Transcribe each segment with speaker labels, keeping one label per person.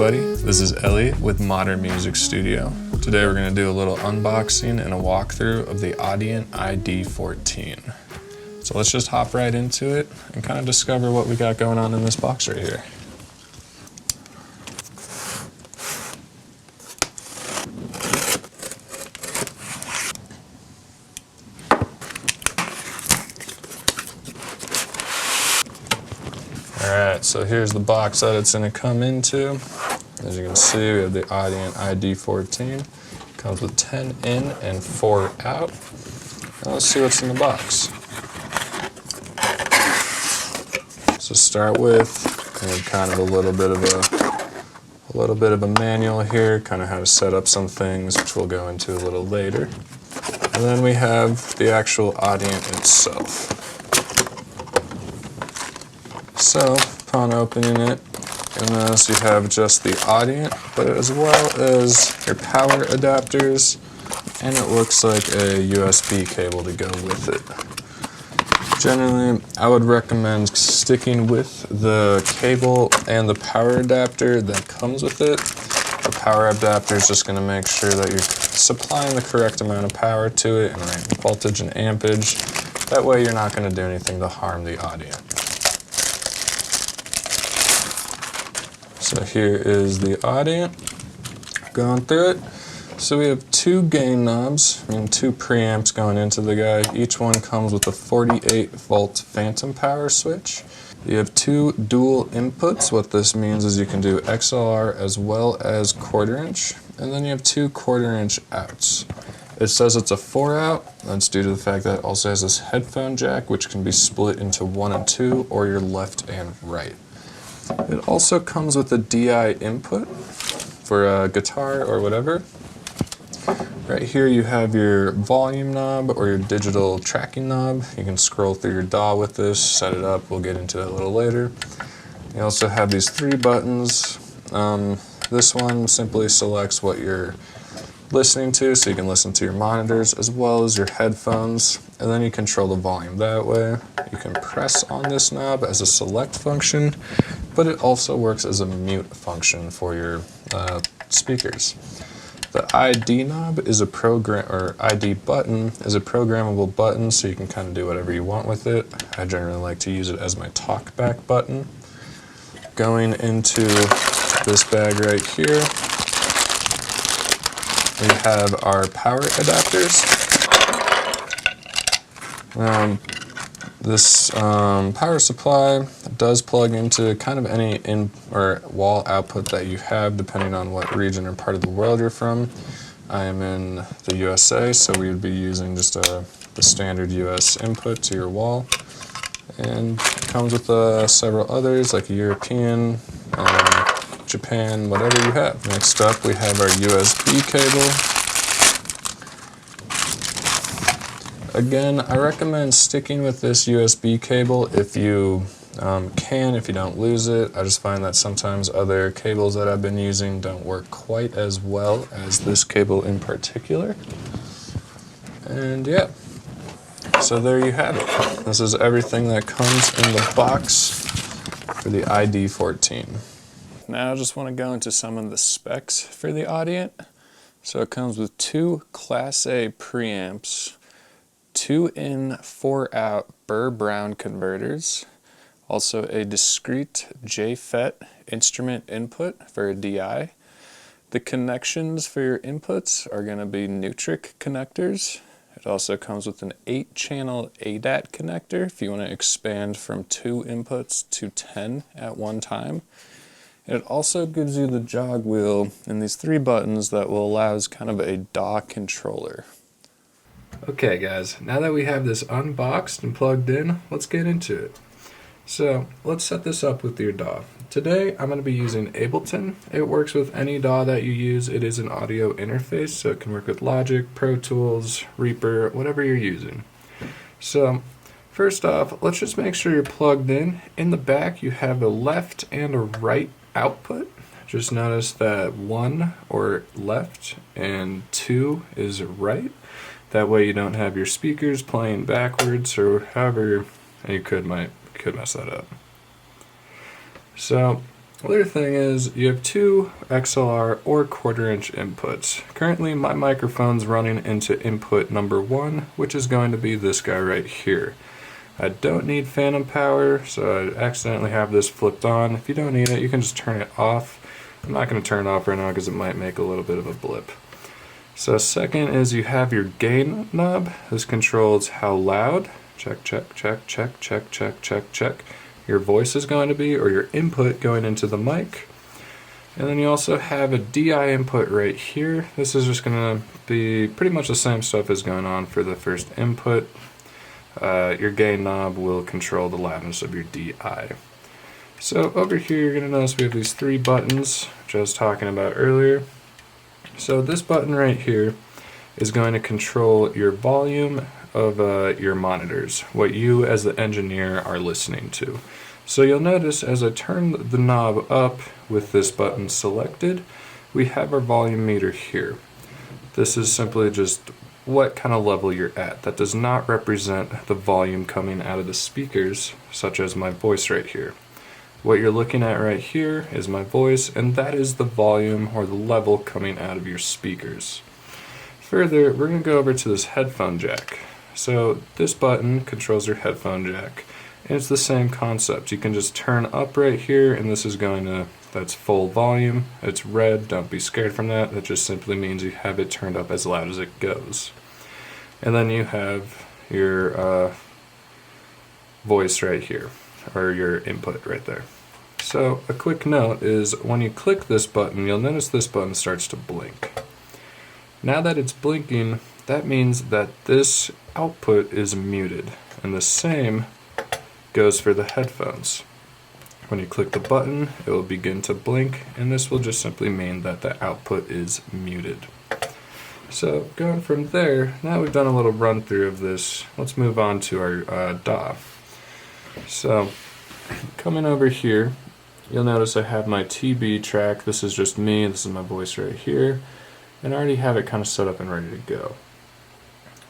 Speaker 1: everybody, this is Elliot with Modern Music Studio. Today we're going to do a little unboxing and a walkthrough of the Audient iD14. So let's just hop right into it and kind of discover what we got going on in this box right here. Alright, so here's the box that it's going to come into. As you can see, we have the Audient iD14. Comes with 10 in and 4 out. Now let's see what's in the box. So start with kind of a little bit of a manual here, kind of how to set up some things, which we'll go into a little later. And then we have the actual Audient itself. So, upon opening it, you'll notice you have just the Audient, but as well as your power adapters, and it looks like a USB cable to go with it. Generally, I would recommend sticking with the cable and the power adapter that comes with it. The power adapter is just going to make sure that you're supplying the correct amount of power to it and right voltage and ampage. That way you're not going to do anything to harm the Audient. So here is the Audient, going through it. So we have 2 gain knobs and 2 preamps going into the guy. Each one comes with a 48 volt phantom power switch. You have 2 dual inputs. What this means is you can do XLR as well as 1/4 inch. And then you have 2 1/4 inch outs. It says it's a 4 out. That's due to the fact that it also has this headphone jack, which can be split into 1 and 2, or your left and right. It also comes with a DI input for a guitar or whatever. Right here you have your volume knob or your digital tracking knob. You can scroll through your DAW with this, set it up. We'll get into that a little later. You also have these 3 buttons. This one simply selects what you're listening to, so you can listen to your monitors as well as your headphones, and then you control the volume that way. You can press on this knob as a select function, but it also works as a mute function for your speakers. The ID knob is a ID button is a programmable button, so you can kind of do whatever you want with it. I generally like to use it as my talkback button. Going into this bag right here, we have our power adapters. This power supply does plug into kind of any in or wall output that you have, depending on what region or part of the world you're from. I am in the USA, so we would be using just the standard US input to your wall. And it comes with several others, like European, Japan, whatever you have. Next up, we have our USB cable. Again, I recommend sticking with this USB cable if you can, if you don't lose it. I just find that sometimes other cables that I've been using don't work quite as well as this cable in particular. And yeah, so there you have it. This is everything that comes in the box for the iD14. Now I just want to go into some of the specs for the Audient. So it comes with 2 Class A preamps, 2 in, 4 out Burr Brown converters, also a discrete JFET instrument input for a DI. The connections for your inputs are going to be Nutric connectors. It also comes with an 8-channel ADAT connector if you want to expand from 2 inputs to 10 at one time. It also gives you the jog wheel and these 3 buttons that will allow as kind of a DAW controller. Okay guys, now that we have this unboxed and plugged in, let's get into it. So let's set this up with your DAW. Today I'm going to be using Ableton. It works with any DAW that you use. It is an audio interface, so it can work with Logic, Pro Tools, Reaper, whatever you're using. So first off, let's just make sure you're plugged in. In the back you have a left and a right output. Just notice that 1 or left and 2 is right. That way you don't have your speakers playing backwards or however you could mess that up. So Other thing is you have two XLR or quarter-inch inputs. Currently my microphone's running into input number 1, which is going to be this guy right here. I don't need phantom power, so I accidentally have this flipped on. If you don't need it, you can just turn it off. I'm not going to turn it off right now because it might make a little bit of a blip. So second is you have your gain knob. This controls how loud, check, check, check, check, check, check, check, check, your voice is going to be, or your input going into the mic. And then you also have a DI input right here. This is just going to be pretty much the same stuff as going on for the first input. Your gain knob will control the loudness of your DI. So over here you're going to notice we have these 3 buttons, which I was talking about earlier. So this button right here is going to control your volume of your monitors, what you as the engineer are listening to. So you'll notice as I turn the knob up with this button selected, we have our volume meter here. This is simply just what kind of level you're at. That does not represent the volume coming out of the speakers, such as my voice right here. What you're looking at right here is my voice, and that is the volume or the level coming out of your speakers. Further, we're going to go over to this headphone jack. So this button controls your headphone jack, and it's the same concept. You can just turn up right here, and this is going to, that's full volume. It's red, don't be scared from that. That just simply means you have it turned up as loud as it goes. And then you have your voice right here, or your input right there. So a quick note is when you click this button, you'll notice this button starts to blink. Now that it's blinking, that means that this output is muted, and the same goes for the headphones. When you click the button, it will begin to blink, and this will just simply mean that the output is muted. So going from there, now we've done a little run through of this, let's move on to our DAW. So coming over here, you'll notice I have my TB track. This is just me, this is my voice right here, and I already have it kind of set up and ready to go.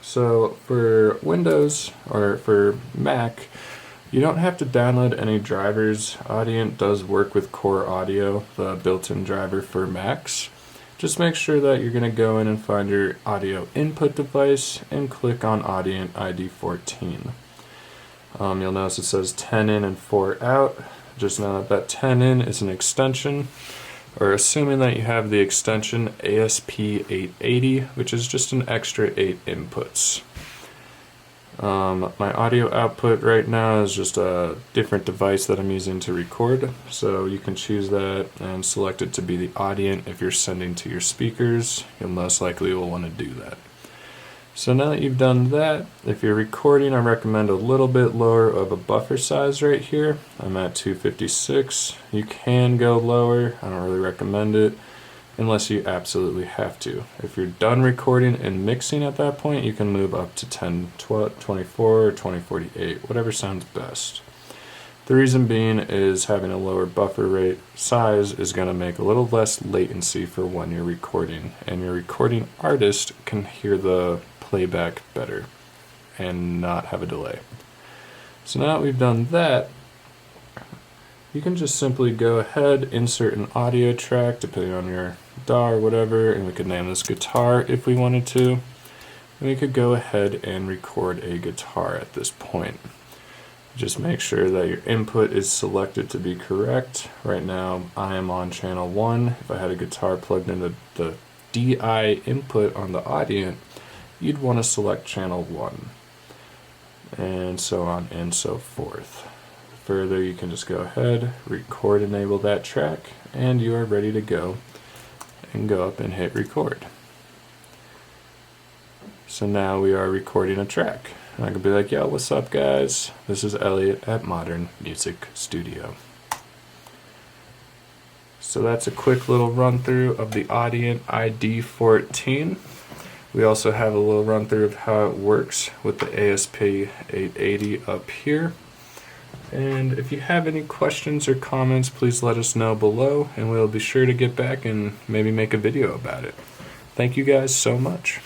Speaker 1: So for Windows or for Mac, you don't have to download any drivers. Audient does work with Core Audio, the built-in driver for Macs. Just make sure that you're going to go in and find your audio input device and click on Audient iD14. You'll notice it says 10 in and 4 out. Just know that 10 in is an extension, or assuming that you have the extension ASP880, which is just an extra 8 inputs. My audio output right now is just a different device that I'm using to record, so you can choose that and select it to be the Audient. If you're sending to your speakers, you'll most likely will want to do that. So now that you've done that, if you're recording, I recommend a little bit lower of a buffer size right here. I'm at 256. You can go lower. I don't really recommend it unless you absolutely have to. If you're done recording and mixing at that point, you can move up to 1024 or 2048, whatever sounds best. The reason being is having a lower buffer rate size is going to make a little less latency for when you're recording, and your recording artist can hear the playback better and not have a delay. So now that we've done that, you can just simply go ahead, insert an audio track depending on your DAW or whatever, and we could name this guitar if we wanted to. And we could go ahead and record a guitar at this point. Just make sure that your input is selected to be correct. Right now I am on channel 1. If I had a guitar plugged into the DI input on the Audient, you'd want to select channel 1, and so on and so forth. Further, you can just go ahead, record, enable that track, and you are ready to go, and go up and hit record. So now we are recording a track. And I could be like, yo, what's up guys? This is Elliot at Modern Music Studio. So that's a quick little run through of the Audient iD14. We also have a little run through of how it works with the ASP880 up here. And if you have any questions or comments, please let us know below, and we'll be sure to get back and maybe make a video about it. Thank you guys so much.